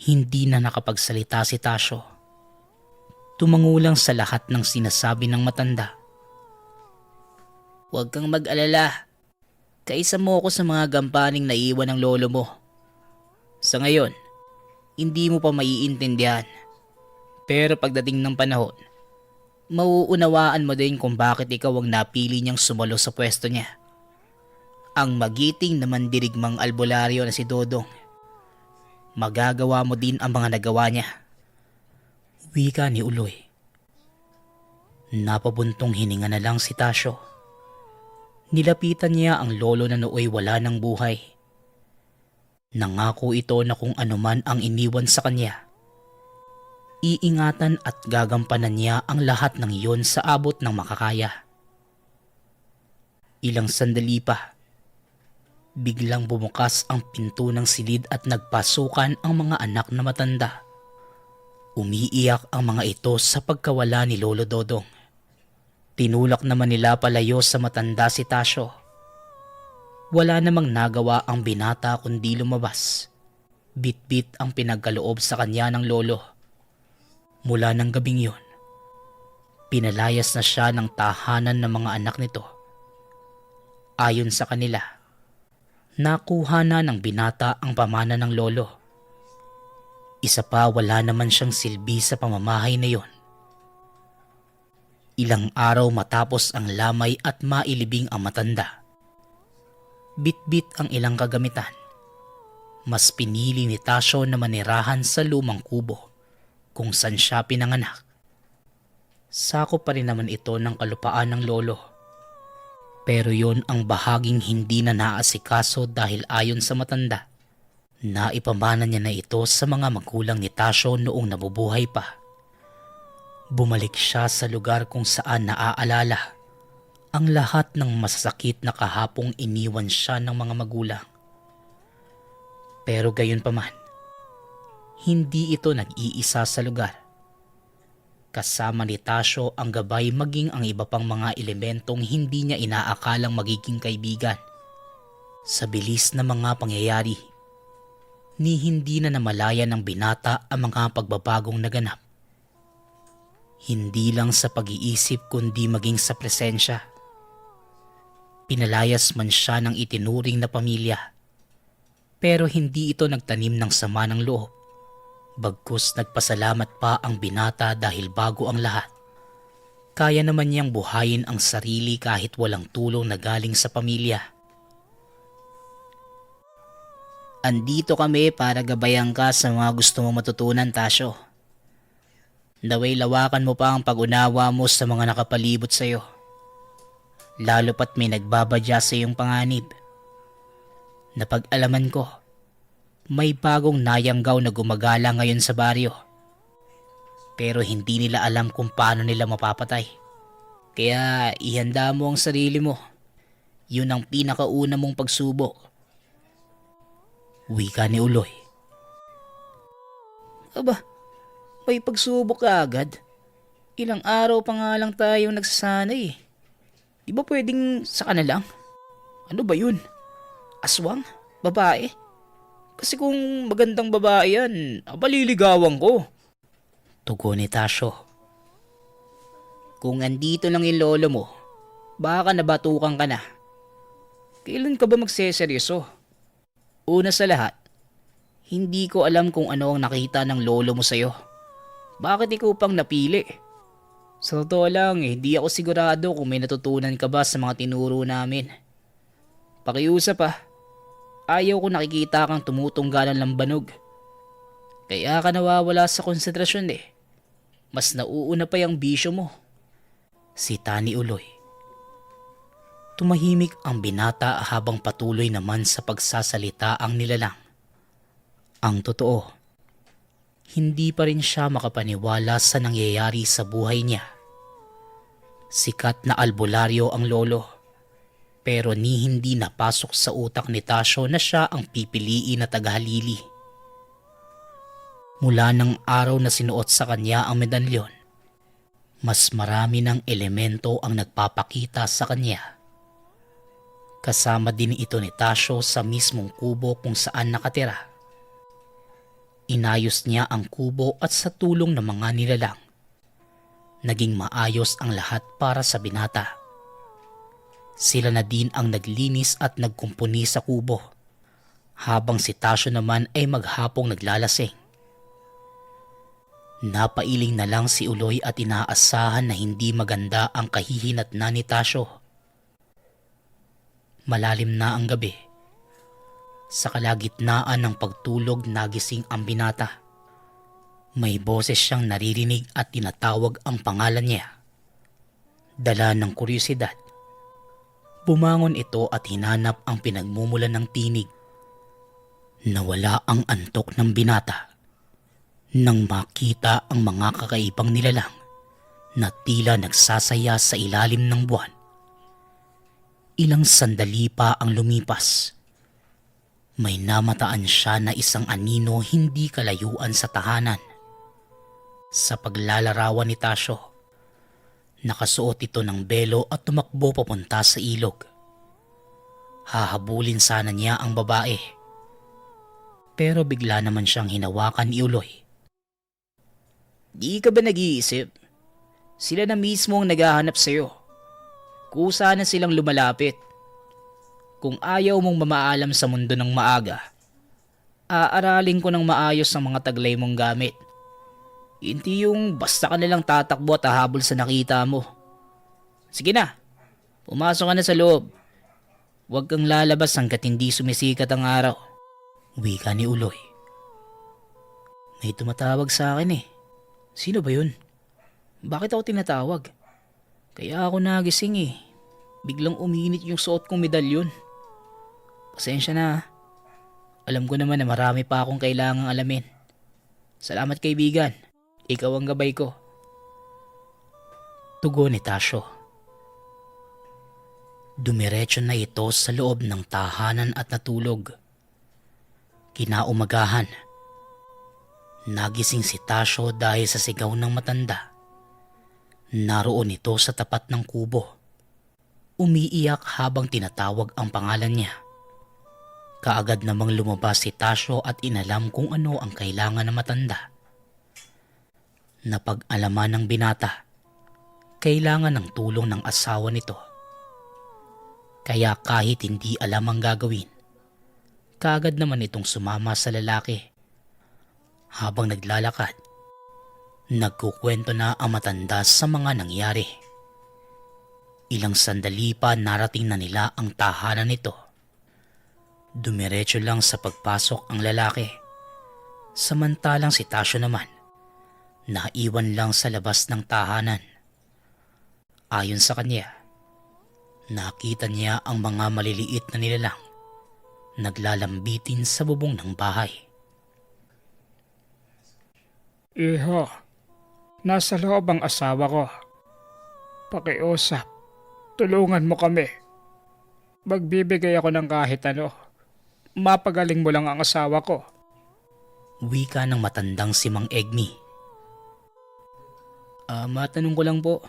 Hindi na nakapagsalita si Tasyo. Tumango lang sa lahat ng sinasabi ng matanda. Huwag kang mag-alala. Kaisa mo ako sa mga gampaning naiwan ng lolo mo. Sa ngayon, hindi mo pa maiintindihan. Pero pagdating ng panahon, mauunawaan mo din kung bakit ikaw ang napili niyang sumalo sa pwesto niya. Ang magiting na mandirigmang albularyo na si Dodong. Magagawa mo din ang mga nagawa niya. Wika ni Uloy. Napabuntong hininga na lang si Tasyo. Nilapitan niya ang lolo na nooy wala ng buhay. Nangako ito na kung anuman ang iniwan sa kanya, iingatan at gagampanan niya ang lahat ng iyon sa abot ng makakaya. Ilang sandali pa, biglang bumukas ang pinto ng silid at nagpasukan ang mga anak na matanda. Umiiyak ang mga ito sa pagkawala ni Lolo Dodong. Tinulak naman nila palayo sa matanda si Tasyo. Wala namang nagawa ang binata kundi lumabas. Bit-bit ang pinagkaloob sa kanya ng lolo. Mula ng gabing yun, pinalayas na siya ng tahanan ng mga anak nito. Ayon sa kanila, nakuha na ng binata ang pamana ng lolo. Isa pa, wala naman siyang silbi sa pamamahay na yon. Ilang araw matapos ang lamay at mailibing ang matanda, bit-bit ang ilang kagamitan. Mas pinili ni Tasyo na manirahan sa lumang kubo kung saan siya pinanganak. Sakop pa rin naman ito ng kalupaan ng lolo. Pero yon ang bahaging hindi na naasikaso dahil ayon sa matanda, naipamana niya na ito sa mga magulang ni Tasyo noong nabubuhay pa. Bumalik siya sa lugar kung saan naaalala ang lahat ng masasakit na kahapong iniwan siya ng mga magulang. Pero gayon pa man, hindi ito nag-iisa sa lugar. Kasama ni Tasyo ang gabay maging ang iba pang mga elementong hindi niya inaakalang magiging kaibigan. Sa bilis na mga pangyayari, ni hindi na namalaya ng binata ang mga pagbabagong naganap. Hindi lang sa pag-iisip kundi maging sa presensya. Pinalayas man siya ng itinuring na pamilya, pero hindi ito nagtanim ng sama ng loob. Bagkus nagpasalamat pa ang binata dahil bago ang lahat, kaya naman niyang buhayin ang sarili kahit walang tulong na galing sa pamilya. Andito kami para gabayan ka sa mga gusto mo matutunan, Tasyo. Naway lawakan mo pa ang pag-unawa mo sa mga nakapalibot sa iyo. Lalo pat may nagbabadya sa iyong panganib. Napag-alaman ko, may bagong nayanggaw na gumagala ngayon sa baryo. Pero hindi nila alam kung paano nila mapapatay. Kaya ihanda mo ang sarili mo. Yun ang pinakauna mong pagsubok. Wika ni Uloy. Aba, may pagsubok ka agad? Ilang araw pa nga lang tayong nagsasanay eh. Di ba pwedeng saka na lang? Ano ba yun? Aswang? Babae? Kasi kung magandang babae yan, paliligawan ko. Tugon ni Tasyo. Kung andito lang yung lolo mo, baka nabatukan ka na. Kailan ka ba magseseryoso? Una sa lahat, hindi ko alam kung ano ang nakita ng lolo mo sa'yo. Bakit ikaw pang napili? Sa totoo lang, hindi ako sigurado kung may natutunan ka ba sa mga tinuro namin. Pakiusap pa. Ayaw ko nakikita kang tumutunggalan ng lambanog. Kaya ka nawawala sa konsentrasyon eh. Mas nauuna pa yung bisyo mo. Sita ni Uloy. Tumahimik ang binata habang patuloy naman sa pagsasalita ang nilalang. Ang totoo, hindi pa rin siya makapaniwala sa nangyayari sa buhay niya. Sikat na albularyo ang lolo, pero ni hindi napasok sa utak ni Tasyo na siya ang pipiliin na tagahalili. Mula ng araw na sinuot sa kanya ang medalyon, mas marami ng elemento ang nagpapakita sa kanya. Kasama din ito ni Tasyo sa mismong kubo kung saan nakatira. Inayos niya ang kubo at sa tulong ng mga nilalang, naging maayos ang lahat para sa binata. Sila na din ang naglinis at nagkumpuni sa kubo, habang si Tasyo naman ay maghapong naglalasing. Napailing na lang si Uloy at inaasahan na hindi maganda ang kahihinatnan ni Tasyo. Malalim na ang gabi. Sa kalagitnaan ng pagtulog nagising ang binata. May boses siyang naririnig at tinatawag ang pangalan niya. Dala ng kuryosidad, bumangon ito at hinanap ang pinagmumulan ng tinig. Nawala ang antok ng binata nang makita ang mga kakaibang nilalang na tila nagsasaya sa ilalim ng buwan. Ilang sandali pa ang lumipas. May namataan siya na isang anino hindi kalayuan sa tahanan. Sa paglalarawan ni Tasyo, nakasuot ito ng belo at tumakbo papunta sa ilog. Hahabulin sana niya ang babae. Pero bigla naman siyang hinawakan ni Uloy.
Di ka ba nag-iisip? Sila na mismo ang naghahanap sa'yo. Kusa na silang lumalapit. Kung ayaw mong mamaalam sa mundo ng maaga, aaralin ko ng maayos ang mga taglay mong gamit. Hindi yung basta ka nalang tatakbo at hahabol sa nakita mo. Sige na, pumasok ka na sa loob. Huwag kang lalabas hanggat hindi sumisikat ang araw.
Wika ni Uloy.
May tumatawag sa akin eh. Sino ba yun? Bakit ako tinatawag? Kaya ako nagising eh. Biglang uminit yung suot kong medalyon. Pasensya na. Alam ko naman na marami pa akong kailangang alamin. Salamat kaibigan. Ikaw ang gabay ko.
Tugon ni Tasyo. Dumiretso na ito sa loob ng tahanan at natulog. Kinaumagahan, nagising si Tasyo dahil sa sigaw ng matanda. Naroon ito sa tapat ng kubo. Umiiyak habang tinatawag ang pangalan niya. Kaagad namang lumabas si Tasyo at inalam kung ano ang kailangan ng matanda. Napag-alaman ng binata, kailangan ng tulong ng asawa nito. Kaya kahit hindi alam ang gagawin, kaagad naman itong sumama sa lalaki. Habang naglalakad, nagkukwento na ang matanda sa mga nangyari. Ilang sandali pa narating na nila ang tahanan nito. Dumiretso lang sa pagpasok ang lalaki. Samantalang si Tasyo naman, naiwan lang sa labas ng tahanan. Ayon sa kanya, nakita niya ang mga maliliit na nilalang naglalambitin sa bubong ng bahay.
Iho, nasa loob ang asawa ko. Pakiusap, tulungan mo kami. Magbibigay ako ng kahit ano. Mapagaling mo lang ang asawa ko.
Wika ng matandang si Mang Egmi.
Matanong ko lang po,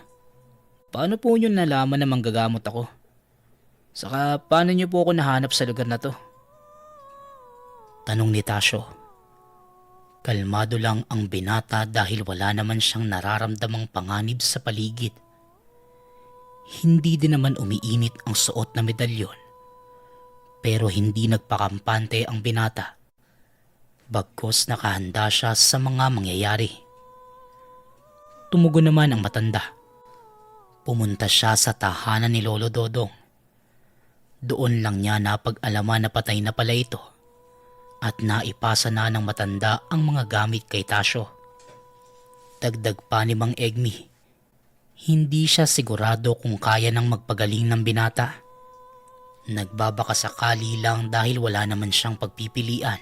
paano po nyo nalaman na manggagamot ako? Saka paano nyo po ako nahanap sa lugar na to?
Tanong ni Tasyo. Kalmado lang ang binata dahil wala naman siyang nararamdamang panganib sa paligid. Hindi din naman umiinit ang suot na medalyon. Pero hindi nagpakampante ang binata. Bagkus nakahanda siya sa mga mangyayari. Tumugon naman ang matanda. Pumunta siya sa tahanan ni Lolo Dodong. Doon lang niya napag-alaman na patay na pala ito. At naipasa na ng matanda ang mga gamit kay Tasyo. Dagdag pa ni Mang Egmi, hindi siya sigurado kung kaya nang magpagaling ng binata. Nagbabaka sakali lang dahil wala naman siyang pagpipilian.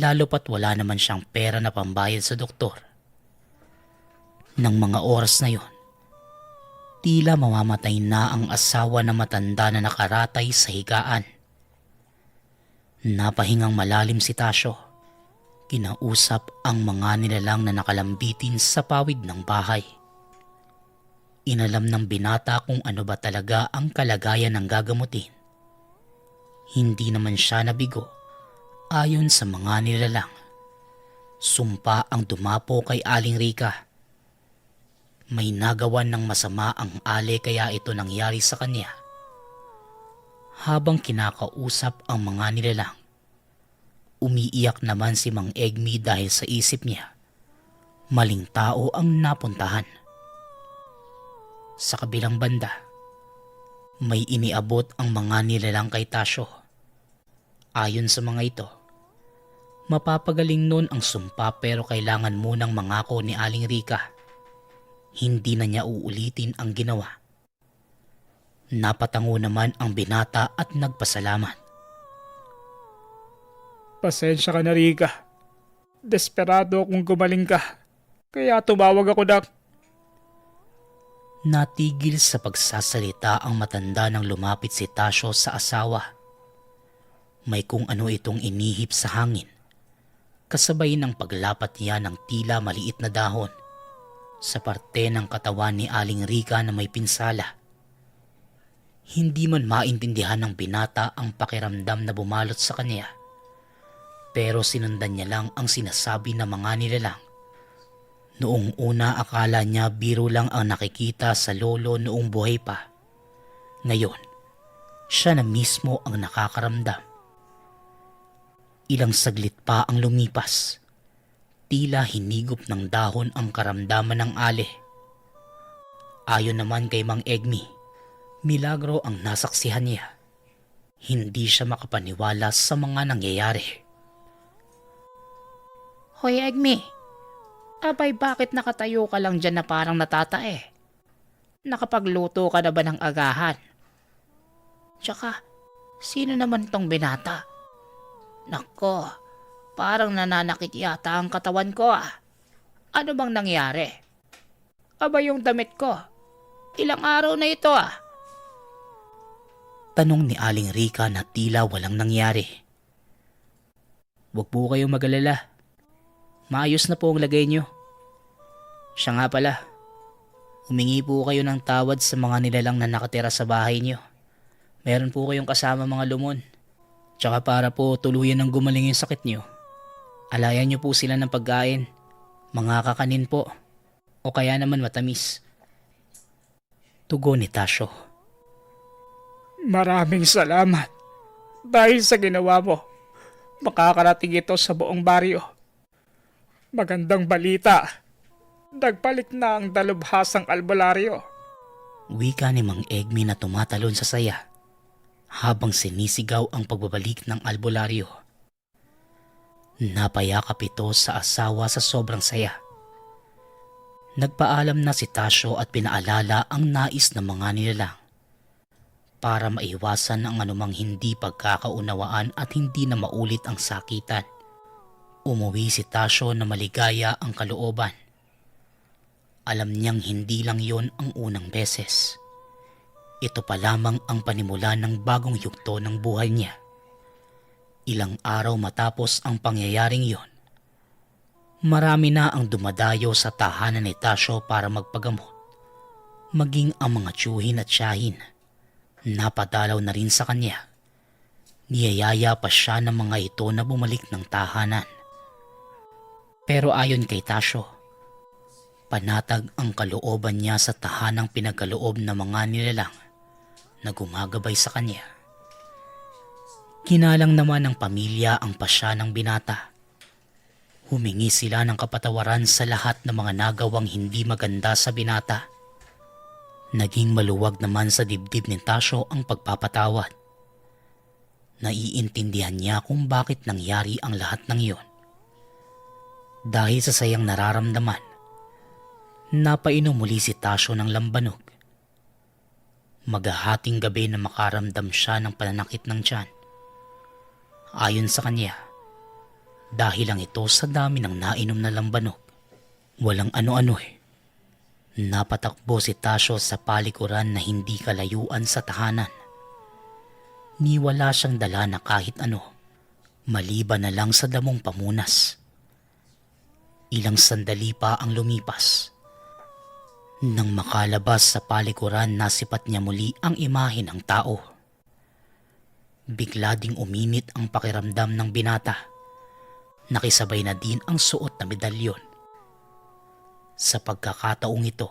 Lalo pat wala naman siyang pera na pambayad sa doktor. Nang mga oras na yon, tila mamamatay na ang asawa na matanda na nakaratay sa higaan. Napahingang malalim si Tasyo. Kinausap ang mga nilalang na nakalambitin sa pawid ng bahay. Inalam ng binata kung ano ba talaga ang kalagayan ng gagamutin. Hindi naman siya nabigo ayon sa mga nilalang. Sumpa ang dumapo kay Aling Rika. May nagawan ng masama ang Ale kaya ito nangyari sa kanya. Habang kinakausap ang mga nilalang, umiiyak naman si Mang Egmi dahil sa isip niya, maling tao ang napuntahan. Sa kabilang banda, may iniabot ang mga nilalang kay Tasyo. Ayon sa mga ito, mapapagaling nun ang sumpa pero kailangan munang mangako ni Aling Rika. Hindi na niya uulitin ang ginawa. Napatango naman ang binata at nagpasalamat.
Pasensya ka na, Rika. Desperado akong gumaling ka. Kaya tumawag ako ng...
Natigil sa pagsasalita ang matanda nang lumapit si Tasyo sa asawa. May kung ano itong inihip sa hangin. Kasabay ng paglapat niya ng tila maliit na dahon sa parte ng katawan ni Aling Rika na may pinsala. Hindi man maintindihan ng binata ang pakiramdam na bumalot sa kanya. Pero sinundan niya lang ang sinasabi ng mga nilalang. Noong una akala niya biro lang ang nakikita sa lolo noong buhay pa. Ngayon, siya na mismo ang nakakaramdam. Ilang saglit pa ang lumipas. Tila hinigop ng dahon ang karamdaman ng Ale. Ayon naman kay Mang Egmi, milagro ang nasaksihan niya. Hindi siya makapaniwala sa mga nangyayari.
Hoy Egmi, abay bakit nakatayo ka lang dyan na parang natatae? Nakapagluto ka na ba ng agahan? Tsaka, sino naman tong binata? Nako, parang nananakit yata ang katawan ko ah. Ano bang nangyari? Aba yung damit ko, ilang araw na ito ah.
Tanong ni Aling Rika na tila walang nangyari. Huwag po kayong mag-alala. Maayos na po ang lagay nyo. Siya nga pala, humingi po kayo ng tawad sa mga nilalang na nakatira sa bahay nyo. Meron po kayong kasama mga lumon. Tsaka para po tuluyan ng gumaling yung sakit nyo, alayan nyo po sila ng pagkain, mga kakanin po, o kaya naman matamis. Tugon ni Tasyo.
Maraming salamat. Dahil sa ginawa mo, makakarating ito sa buong baryo. Magandang balita. Nagbalik na ang dalubhasang albularyo.
Wika ni Mang Egmi na tumatalon sa saya habang sinisigaw ang pagbabalik ng albularyo. Napayakap ito sa asawa sa sobrang saya. Nagpaalam na si Tasyo at pinaalala ang nais ng mga nilalang para maiwasan ang anumang hindi pagkakaunawaan at hindi na maulit ang sakitan. Umuwi si Tasyo na maligaya ang kalooban. Alam niyang hindi lang yon ang unang beses. Ito pa lamang ang panimula ng bagong yugto ng buhay niya. Ilang araw matapos ang pangyayaring yon, marami na ang dumadayo sa tahanan ni Tasyo para magpagamot. Maging ang mga tiyuhin at tiyahin, napadalaw na rin sa kanya. Niyayaya pa siya ng mga ito na bumalik ng tahanan. Pero ayon kay Tasyo, panatag ang kalooban niya sa tahanang pinagkaloob ng mga nilalang na gumagabay sa kanya. Kinalang naman ng pamilya ang pasya ng binata. Humingi sila ng kapatawaran sa lahat ng mga nagawang hindi maganda sa binata. Naging maluwag naman sa dibdib ni Tasyo ang pagpapatawad. Naiintindihan niya kung bakit nangyari ang lahat ng iyon. Dahil sa sayang nararamdaman, napainom muli si Tasyo ng lambanog. Maghahating gabi na makaramdam siya ng pananakit ng tiyan. Ayon sa kanya, dahil lang ito sa dami ng nainom na lambanog. Walang ano-ano eh. Napatakbo si Tasyo sa palikuran na hindi kalayuan sa tahanan. Niwala siyang dala na kahit ano, maliban na lang sa damong pamunas. Ilang sandali pa ang lumipas. Nang makalabas sa palikuran, nasipat niya muli ang imahe ng tao. Bigla ding uminit ang pakiramdam ng binata. Nakisabay na din ang suot na medalyon. Sa pagkakataong ito,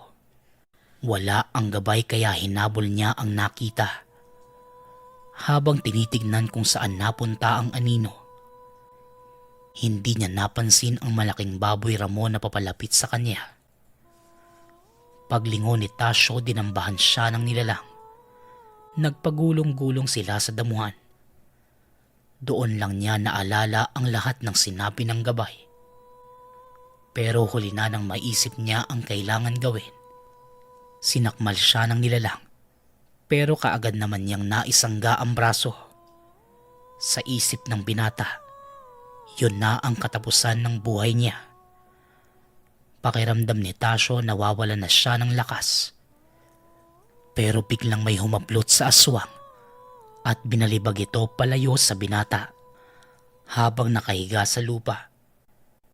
wala ang gabay kaya hinabol niya ang nakita. Habang tinitignan kung saan napunta ang anino, hindi niya napansin ang malaking baboy Ramon na papalapit sa kanya. Paglingon ni Tasyo, dinambahan siya ng nilalang. Nagpagulong-gulong sila sa damuhan. Doon lang niya naalala ang lahat ng sinabi ng gabay. Pero huli na nang maisip niya ang kailangan gawin. Sinakmal siya ng nilalang, pero kaagad naman niyang naisangga ang braso. Sa isip ng binata, yun na ang katapusan ng buhay niya. Pakiramdam ni Tasyo nawawala na siya ng lakas. Pero biglang may humablot sa aswang at binalibag ito palayo sa binata. Habang nakahiga sa lupa,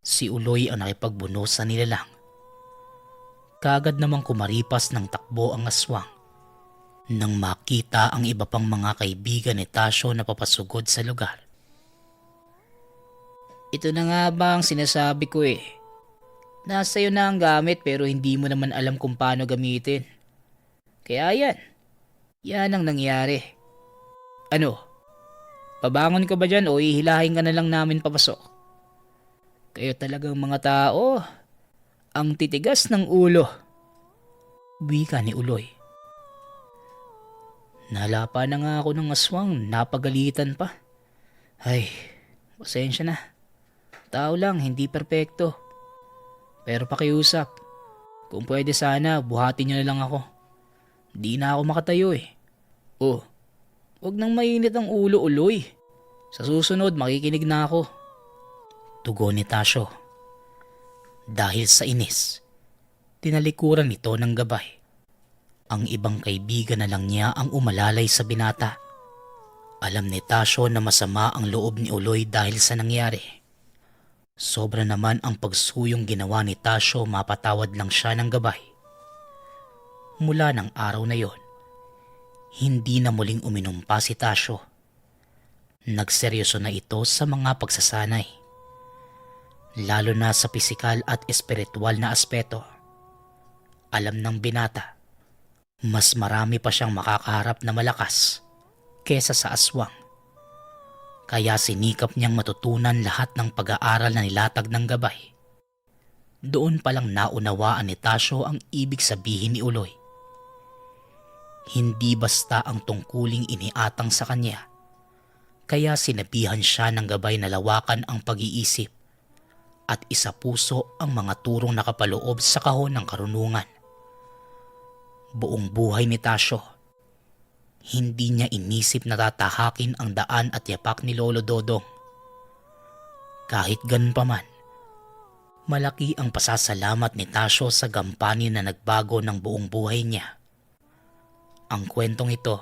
si Uloy ang nakipagbuno sa nilalang. Kaagad namang kumaripas ng takbo ang aswang nang makita ang iba pang mga kaibigan ni Tasyo na papasugod sa lugar.
Ito na nga ba ang sinasabi ko eh. Nasa iyo na ang gamit pero hindi mo naman alam kung paano gamitin. Kaya yan. Yan ang nangyari. Ano? Pabangon ka ba dyan o ihilahin ka na lang namin papasok? Kayo talagang mga tao. Ang titigas ng ulo.
Wika ni Uloy.
Nalapa na nga ako ng aswang, napagalitan pa. Ay, pasensya na. Tao lang, hindi perpekto. Pero pakiusap, kung pwede sana, buhatin niyo na lang ako. Di na ako makatayo eh. Oh, wag nang mainit ang ulo, Uloy. Sa susunod, makikinig na ako.
Tugon ni Tasyo. Dahil sa inis, tinalikuran nito ng gabay. Ang ibang kaibigan na lang niya ang umalalay sa binata. Alam ni Tasyo na masama ang loob ni Uloy dahil sa nangyari. Sobra naman ang pagsuyong ginawa ni Tasyo, mapatawad lang siya ng gabay. Mula ng araw na yon, hindi na muling uminom pa si Tasyo. Nagseryoso na ito sa mga pagsasanay, lalo na sa pisikal at espiritual na aspeto. Alam ng binata, mas marami pa siyang makakaharap na malakas kesa sa aswang. Kaya sinikap niyang matutunan lahat ng pag-aaral na nilatag ng gabay. Doon palang naunawaan ni Tasyo ang ibig sabihin ni Uloy. Hindi basta ang tungkuling iniatang sa kanya, kaya sinabihan siya ng gabay na lawakan ang pag-iisip at isapuso ang mga turong nakapaloob sa kahon ng karunungan. Buong buhay ni Tasyo, hindi niya inisip na tatahakin ang daan at yapak ni Lolo Dodong. Kahit ganun pa man, malaki ang pasasalamat ni Tasyo sa gampanin na nagbago ng buong buhay niya. Ang kwentong ito,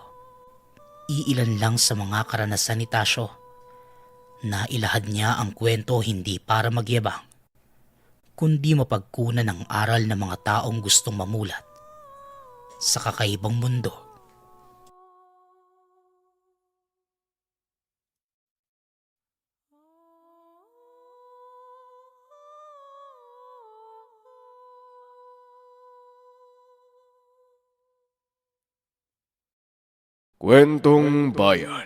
iilan lang sa mga karanasan ni Tasyo. Nailahad niya ang kwento hindi para magyabang, kundi mapagkunan ng aral ng mga taong gustong mamulat sa kakaibang mundo.
Kwentong Bayan.